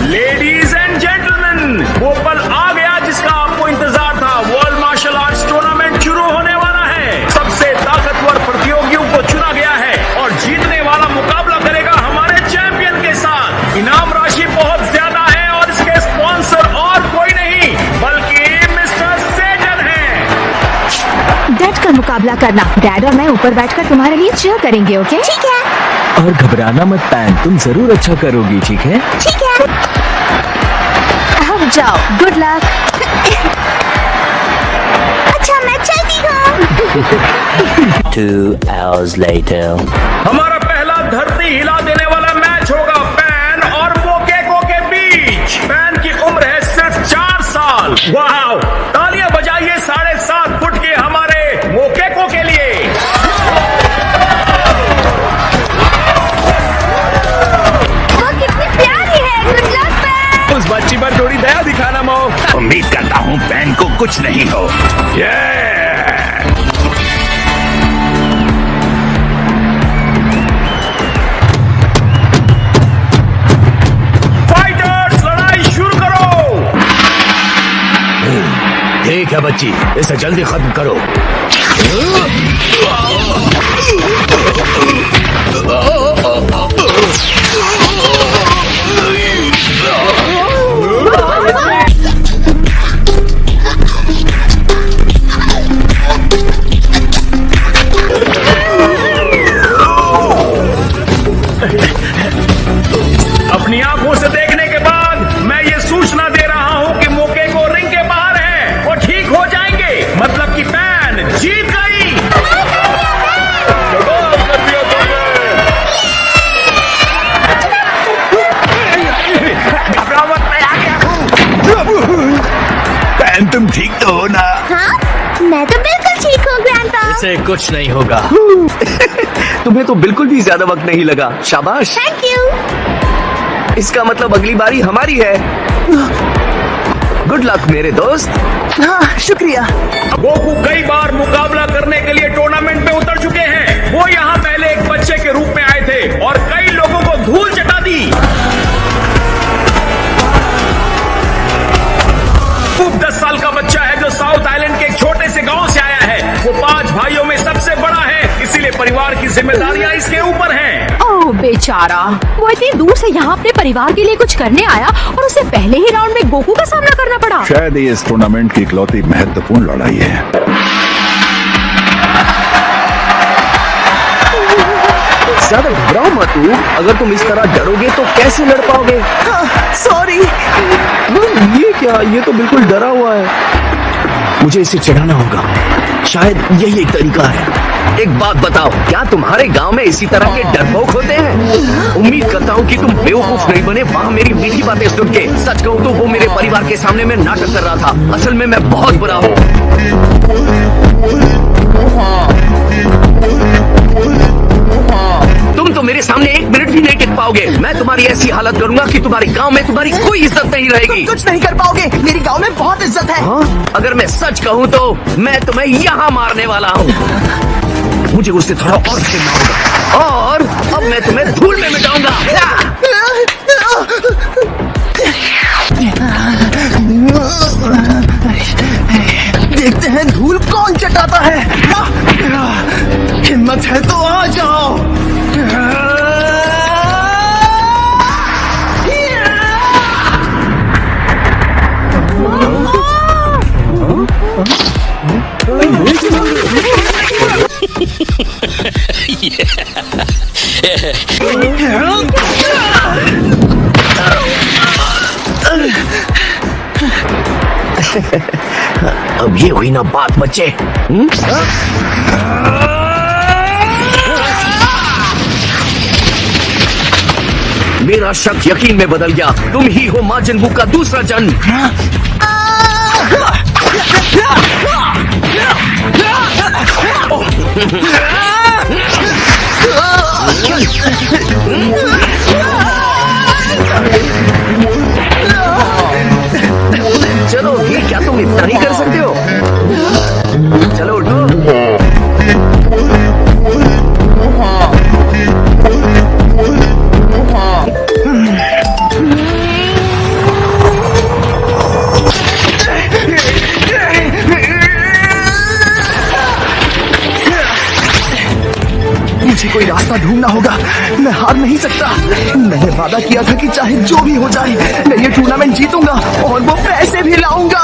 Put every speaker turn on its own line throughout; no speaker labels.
Ladies and gentleman, वो पल आ गया जिसका आपको इंतजार था। वर्ल्ड मार्शल आर्ट्स टूर्नामेंट शुरू होने वाला है। सबसे ताकतवर प्रतियोगियों को चुना गया है और जीतने वाला मुकाबला करेगा हमारे चैंपियन के साथ। इनाम राशि बहुत ज्यादा है और इसके स्पॉन्सर और कोई नहीं बल्कि मिस्टर सेजन है।
डट कर मुकाबला करना। डैड और मैं ऊपर बैठकर तुम्हारे लिए चीयर करेंगे, ओके? ठीक है।
और घबराना मत पैन, तुम जरूर अच्छा करोगी, ठीक है?
ठीक है। अब जाओ, गुड लक। अच्छा मैं चलती हूँ।
2 hours later.
हमारा पहला धरती हिला देने वाला मैच होगा पैन और मोकेको के बीच। पैन की उम्र है सिर्फ 4 साल। वाह, तालियां बजाइए 7.5 फुट के हमारे मोकेको के लिए।
वो कितनी प्यारी है। Good luck pan.
उस बच्ची पर थोड़ी दया दिखाना मो।
उम्मीद करता हूँ पैन को कुछ नहीं हो।
फाइटर्स, लड़ाई शुरू करो।
ठीक है बच्ची, इसे जल्दी खत्म करो।
अपनी आंखों से देखने के बाद मैं ये सूचना दे रहा हूँ कि मोकेको रिंग के बाहर है। वो ठीक हो जाएंगे, मतलब कि पैन जीत गई। कमाल कर दिया तुमने। घबराओ मत, मैं आ गया हूँ।
पैन तुम ठीक तो हो ना?
हाँ, मैं तो बिल्कुल ठीक हूँ ग्रैंडपा।
इसे कुछ नहीं होगा। तुम्हें तो बिल्कुल भी ज्यादा वक्त नहीं लगा, शाबाश।
Thank you.
इसका मतलब अगली बारी हमारी है। गुड लक मेरे दोस्त। हाँ, शुक्रिया।
गोकू कई बार मुकाबला करने के लिए टूर्नामेंट में उतर चुके हैं। वो यहाँ पहले एक बच्चे के रूप में आए थे और कई लोगों को धूल चटा दी। खूब 10 साल का बच्चा है जो साउथ आइलैंड के एक छोटे से गांव से आया है। वो 5 भाइयों में सबसे बड़ा है, इसीलिए परिवार की जिम्मेदारियां इसके ऊपर हैं।
ओह बेचारा, वो इतनी दूर से यहाँ अपने परिवार के लिए कुछ करने आया और उसे पहले ही राउंड में गोकू का सामना करना पड़ा।
शायद ये इस टूर्नामेंट की इकलौती महत्वपूर्ण लड़ाई है।
ज्यादा घबराओ मत तू। अगर तुम इस तरह डरोगे तो कैसे लड़ पाओगे? सॉरी। ये क्या, ये तो बिल्कुल डरा हुआ है। मुझे इसे चिढ़ाना होगा, शायद यही एक तरीका है। एक बात बताओ, क्या तुम्हारे गांव में इसी तरह के डरपोक होते हैं? उम्मीद करता हूँ कि तुम बेवकूफ नहीं बने वहाँ मेरी मीठी बातें सुन के। सच कहूँ तो वो मेरे परिवार के सामने मैं नाटक कर रहा था। असल में मैं बहुत बुरा हूँ। तुम तो मेरे सामने 1 मिनट भी नहीं टिक पाओगे। मैं तुम्हारी ऐसी हालत करूंगा कि तुम्हारे गांव में तुम्हारी कोई इज्जत नहीं रहेगी।
कुछ नहीं कर पाओगे, मेरी गांव में बहुत इज्जत है।
हाँ? अगर मैं सच कहूँ तो मैं तुम्हें यहाँ मारने वाला हूँ। मुझे उससे थोड़ा और खेलना होगा और अब मैं तुम्हें धूल में मिटाऊंगा।
देखते हैं धूल कौन चटाता है। हिम्मत है तो आ जाओ।
अब ये हुई ना बात बच्चे। मेरा शक यकीन में बदल गया। तुम ही हो माजिन बू का दूसरा जन्म। चलो ये क्या तुम इतना ही कर सकते हो? चलो उठो।
कोई रास्ता ढूंढना होगा। मैं हार नहीं सकता। मैंने वादा किया था कि चाहे जो भी हो जाए मैं ये टूर्नामेंट जीतूंगा और वो पैसे भी लाऊंगा।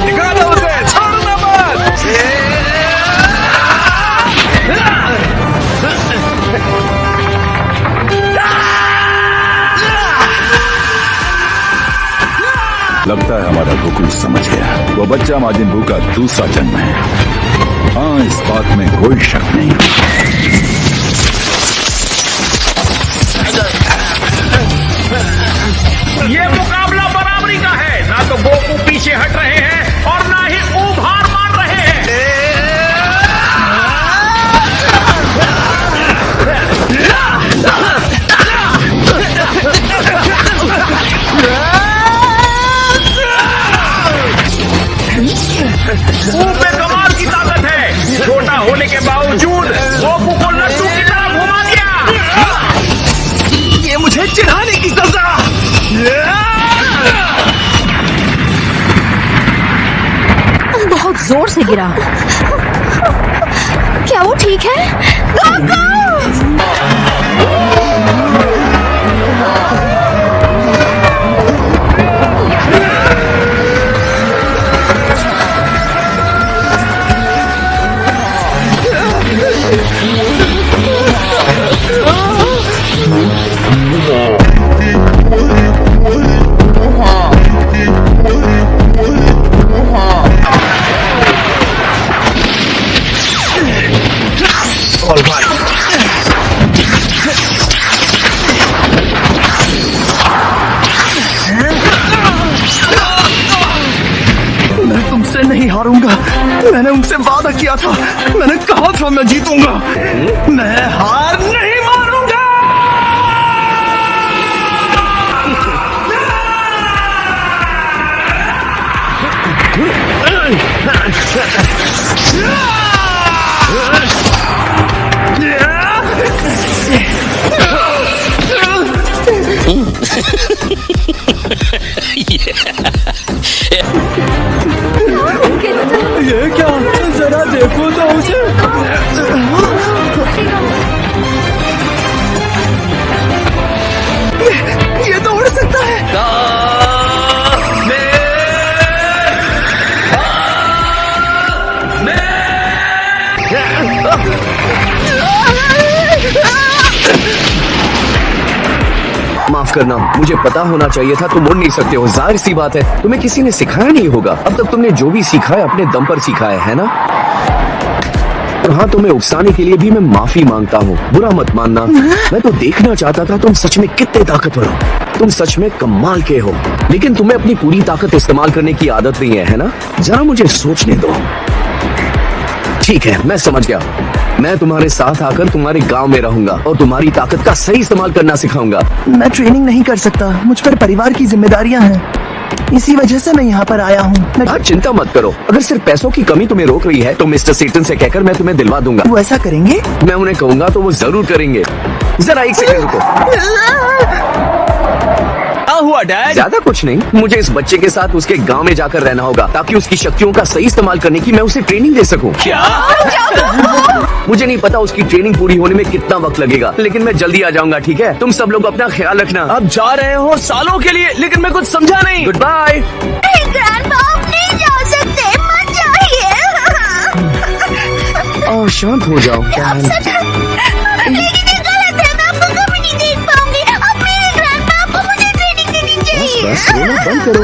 दिखाना उसे, छोड़ना मत।
लगता है हमारा गोकू समझ गया। वो बच्चा माजिन बू का दूसरा जन्म है। हाँ, इस बात में कोई शक नहीं।
ये मुकाबला बराबरी का है। ना तो गोकू पीछे हट रहे हैं और ना ही ऊब हार मान रहे हैं। ऊब में कमाल की ताकत है। छोटा होने के बावजूद गोकू को लड्डू की तरह घुमा दिया।
ये मुझे चिढ़ाने की सजा।
बहुत जोर से गिरा। क्या वो ठीक है? गोकू!
मैं तुमसे नहीं हारूंगा। मैंने उनसे वादा किया था। मैंने कहा था मैं जीतूंगा। मैं हार नहीं मानूंगा। ये क्या? जरा देखो तो उसे। ये तो उड़ सकता है।
माफ करना, मुझे पता होना चाहिए था तुम उड़ नहीं सकते हो। जाहिर सी बात है, तुम्हें किसी ने सिखाया नहीं होगा। अब तक तुमने जो भी सीखा है अपने दम पर सीखा है ना? और हाँ, तुम्हें उकसाने के लिए भी मैं माफी मांगता हूँ। बुरा मत मानना। मैं तो देखना चाहता था तुम सच में कितने ताकतवर हो। तुम सच में कमाल के हो, लेकिन तुम्हें अपनी पूरी ताकत इस्तेमाल करने की आदत नहीं है ना? जरा मुझे सोचने दो। ठीक है, मैं समझ गया। मैं तुम्हारे साथ आकर तुम्हारे गांव में रहूंगा और तुम्हारी ताकत का सही इस्तेमाल करना सिखाऊंगा।
मैं ट्रेनिंग नहीं कर सकता। मुझ पर परिवार की जिम्मेदारियां हैं। इसी वजह से मैं यहाँ पर आया हूँ।
हाँ, चिंता मत करो। अगर सिर्फ पैसों की कमी तुम्हें रोक रही है तो मिस्टर सेटन से कहकर मैं तुम्हें दिलवा दूंगा।
वो ऐसा करेंगे?
मैं उन्हें कहूंगा तो वो जरूर करेंगे। जरा एक सेकंड रुको।
हुआ डैड?
ज्यादा कुछ नहीं, मुझे इस बच्चे के साथ उसके गांव में जाकर रहना होगा ताकि उसकी शक्तियों का सही इस्तेमाल करने की मैं उसे ट्रेनिंग दे सकूं।
क्या?
मुझे नहीं पता उसकी ट्रेनिंग पूरी होने में कितना वक्त लगेगा, लेकिन मैं जल्दी आ जाऊंगा। ठीक है, तुम सब लोग अपना ख्याल रखना।
अब जा रहे हो सालों के लिए, लेकिन मैं कुछ समझा नहीं।
Good bye.
ग्रैंडपा, नहीं जा सकते, मत जाइए।
और शांत हो जाओ।
लेकिन ये गलत है। मैं आपको कभी नहीं देख पाऊंगी। अब मेरे ग्रैंडपा, आपको मुझे ट्रेनिंग देनी चाहिए।
बस रोना बंद करो।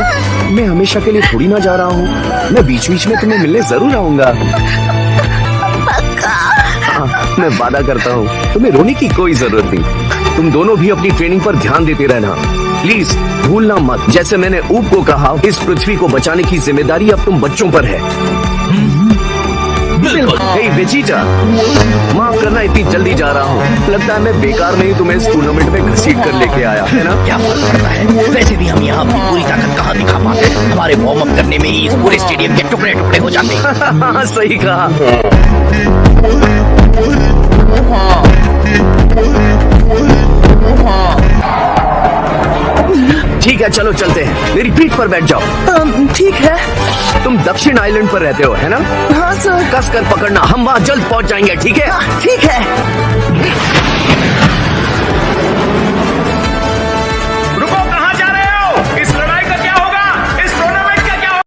मैं हमेशा के लिए थोड़ी ना जा रहा हूँ। मैं बीच बीच में तुम्हें मिलने जरूर आऊंगा। हाँ, मैं वादा करता हूँ तुम्हें रोने की कोई जरूरत नहीं। तुम दोनों भी अपनी ट्रेनिंग पर ध्यान देते रहना। प्लीज भूलना मत। जैसे मैंने ऊब को कहा, इस पृथ्वी को बचाने की जिम्मेदारी अब तुम बच्चों पर है। हे वेजिटा, माफ करना इतनी जल्दी जा रहा हूँ। लगता है मैं बेकार नहीं तुम्हें इस टूर्नामेंट में घसीट कर लेके आया, है ना?
क्या फर्क पड़ता है? वैसे भी हम यहाँ अपनी पूरी ताकत कहाँ दिखा पाते हैं। हमारे वार्म अप करने में ही इस पूरे स्टेडियम के टुकड़े टुकड़े हो जाते हैं।
सही कहा। चलो चलते हैं, मेरी पीठ पर बैठ जाओ।
ठीक है।
तुम दक्षिण आइलैंड पर रहते हो है ना?
हाँ सर।
कस कर पकड़ना, हम वहाँ जल्द पहुँच जाएंगे, ठीक है?
ठीक है।